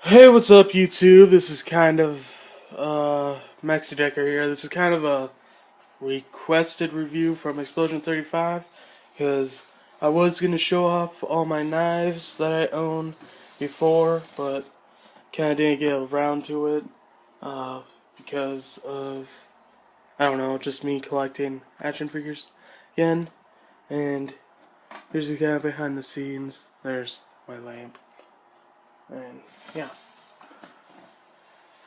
Hey, what's up, YouTube? This is kind of Mexidecker here. This is kind of a requested review from Explosion 35 because I was gonna show off all my knives that I own before, but kind of didn't get around to it because of I don't know, just me collecting action figures again. And here's the guy behind the scenes. There's my lamp, and yeah.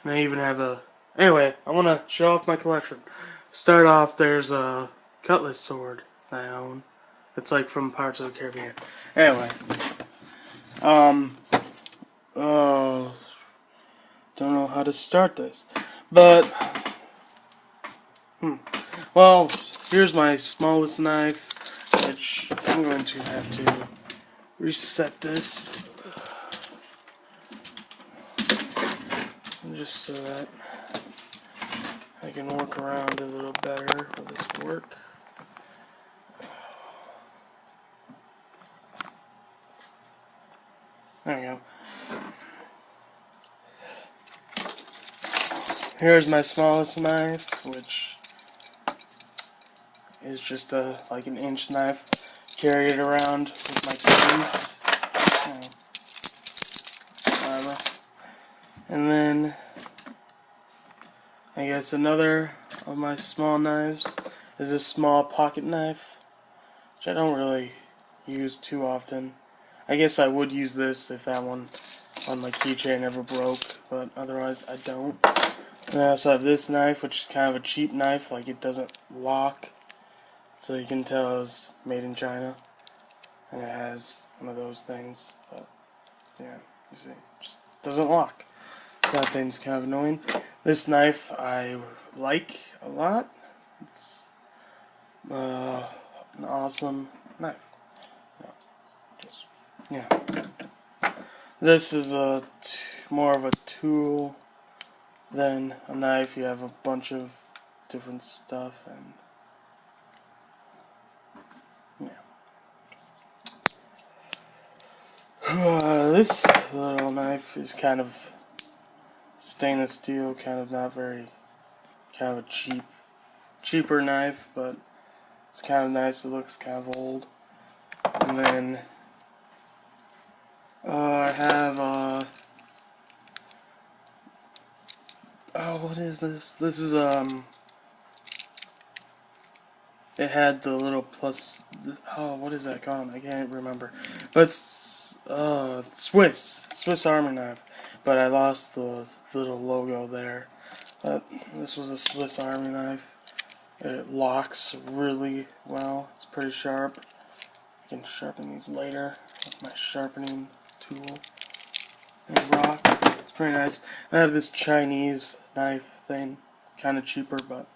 And I even have a... Anyway, I want to show off my collection. Start off, there's a cutlass sword that I own. It's like from Pirates of the Caribbean. Anyway. Um... Uh... Don't know how to start this. But... Well, here's my smallest knife, which I'm going to have to reset this. Just so that I can work around a little better with this work. There we go. Here's my smallest knife, which is just like an inch knife. Carry it around with my keys. And then I guess another of my small knives is this small pocket knife, which I don't really use too often. I guess I would use this if that one on my keychain ever broke, but otherwise I don't. And I also have this knife, which is kind of a cheap knife, like it doesn't lock, so you can tell it was made in China. And it has one of those things, but yeah, you see, just doesn't lock. That thing's kind of annoying. This knife I like a lot. It's an awesome knife. Yeah. This is more of a tool than a knife. You have a bunch of different stuff, and yeah. This little knife is kind of stainless steel, kind of not very, kind of a cheaper knife, but it's kind of nice. It looks kind of old. And then I have oh, what is this? This is it had the little plus. Oh, what is that called? I can't remember. But it's Swiss Army knife. But I lost the little logo there. But this was a Swiss Army knife. It locks really well. It's pretty sharp. I can sharpen these later with my sharpening tool and rock. It's pretty nice. I have this Chinese knife thing. Kind of cheaper, but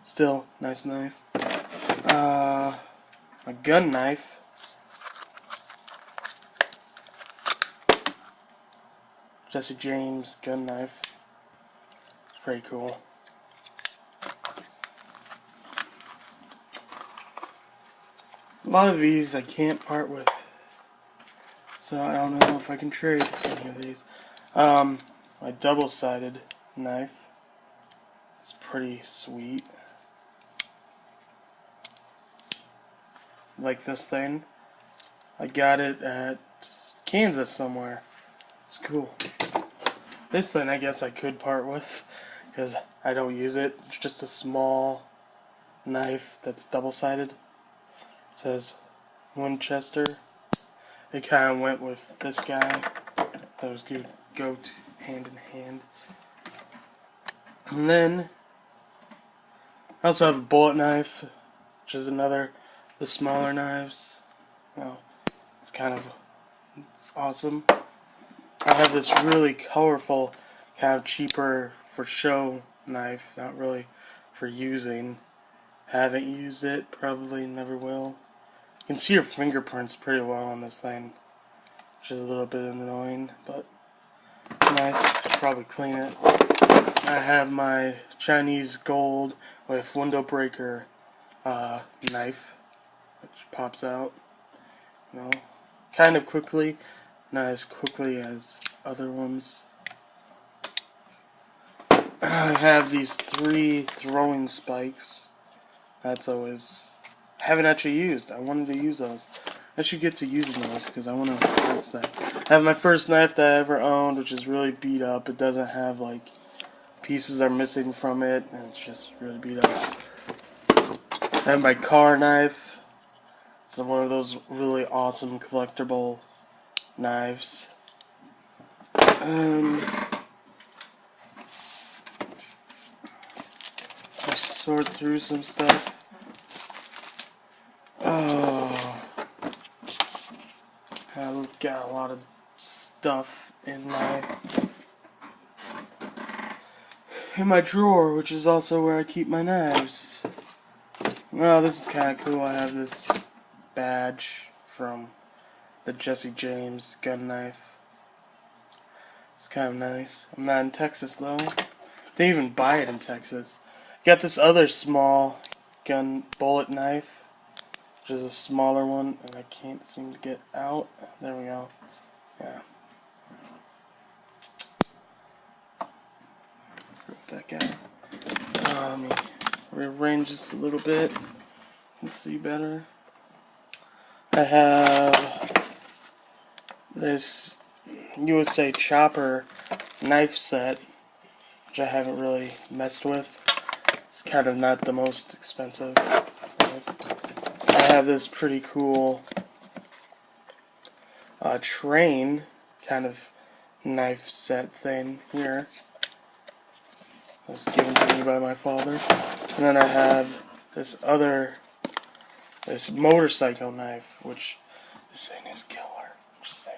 still nice knife. A gun knife. Jesse James gun knife. It's pretty cool. A lot of these I can't part with, so I don't know if I can trade any of these. My double-sided knife. It's pretty sweet. Like this thing. I got it at Kansas somewhere. It's cool. This thing I guess I could part with because I don't use it. It's just a small knife that's double-sided. It says Winchester. It kind of went with this guy. That was good. Go hand in hand. And then I also have a bullet knife, which is another the smaller knives. Well, it's awesome. I have this really colorful, kind of cheaper for show knife, not really for using. Haven't used it, probably never will. You can see your fingerprints pretty well on this thing, which is a little bit annoying, but nice. Should probably clean it. I have my Chinese gold with window breaker knife, which pops out, you know, kind of quickly, not as quickly as other ones. I have these 3 throwing spikes. That's always... I haven't actually used. I wanted to use those. I should get to using those because I want to... What's that? I have my first knife that I ever owned, which is really beat up. It doesn't have, like, pieces are missing from it, and it's just really beat up. I have my car knife. It's one of those really awesome collectible knives. I sort through some stuff. Oh, I've got a lot of stuff in my drawer, which is also where I keep my knives. Well, this is kind of cool. I have this badge from the Jesse James gun knife. It's kind of nice. I'm not in Texas though. Didn't even buy it in Texas. Got this other small gun bullet knife, which is a smaller one, and I can't seem to get out. There we go. Yeah. That guy. Let me rearrange this a little bit. Let's see better. I have this USA Chopper knife set, which I haven't really messed with. It's kind of not the most expensive. I have this pretty cool train kind of knife set thing here. It was given to me by my father. And then I have this motorcycle knife, which this thing is killer. Just saying.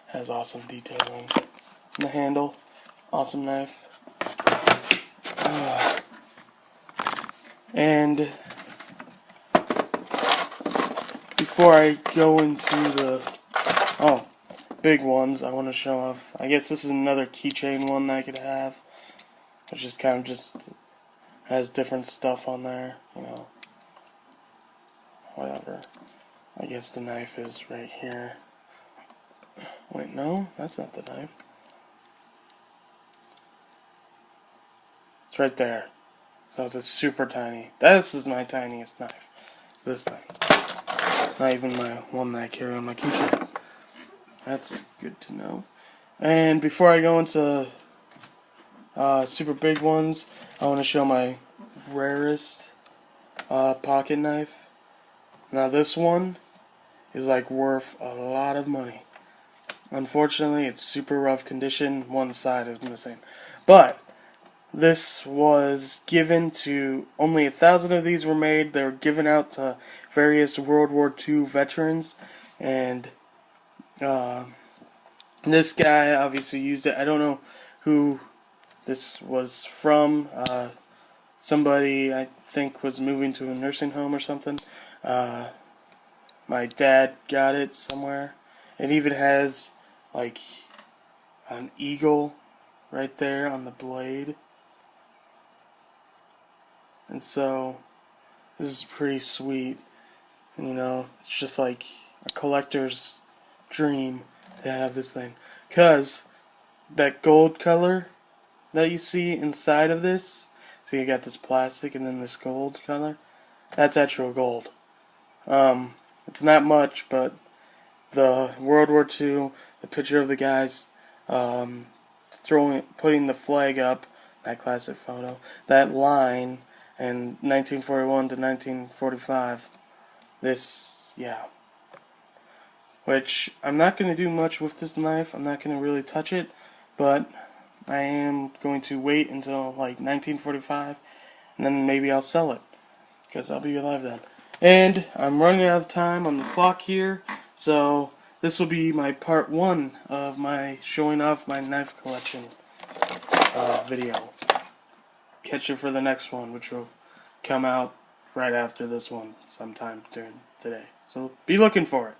Has awesome detailing in the handle. Awesome knife. And before I go into the big ones, I want to show off. I guess this is another keychain one that I could have. Which is kind of just has different stuff on there, you know. Whatever. I guess the knife is right here. Wait, no, that's not the knife. It's right there. So it's a super tiny. This is my tiniest knife. It's this thing. Not even my one that I carry on my keychain. That's good to know. And before I go into super big ones, I want to show my rarest pocket knife. Now this one is like worth a lot of money. Unfortunately, it's super rough condition. One side is missing. But this was given to, only 1,000 of these were made. They were given out to various World War II veterans. And this guy obviously used it. I don't know who this was from. Somebody I think was moving to a nursing home or something. My dad got it somewhere. It even has like an eagle right there on the blade. And so this is pretty sweet. And, you know, it's just like a collector's dream to have this thing. 'Cause that gold color that you see inside of this, so you got this plastic and then this gold color, that's actual gold. It's not much, but the World War II, the picture of the guys putting the flag up, that classic photo, that line, and 1941 to 1945, this, yeah. Which, I'm not going to do much with this knife, I'm not going to really touch it, but I am going to wait until like 1945, and then maybe I'll sell it, because I'll be alive then. And I'm running out of time on the clock here, so this will be my part 1 of my showing off my knife collection video. Catch you for the next one, which will come out right after this one sometime during today. So be looking for it.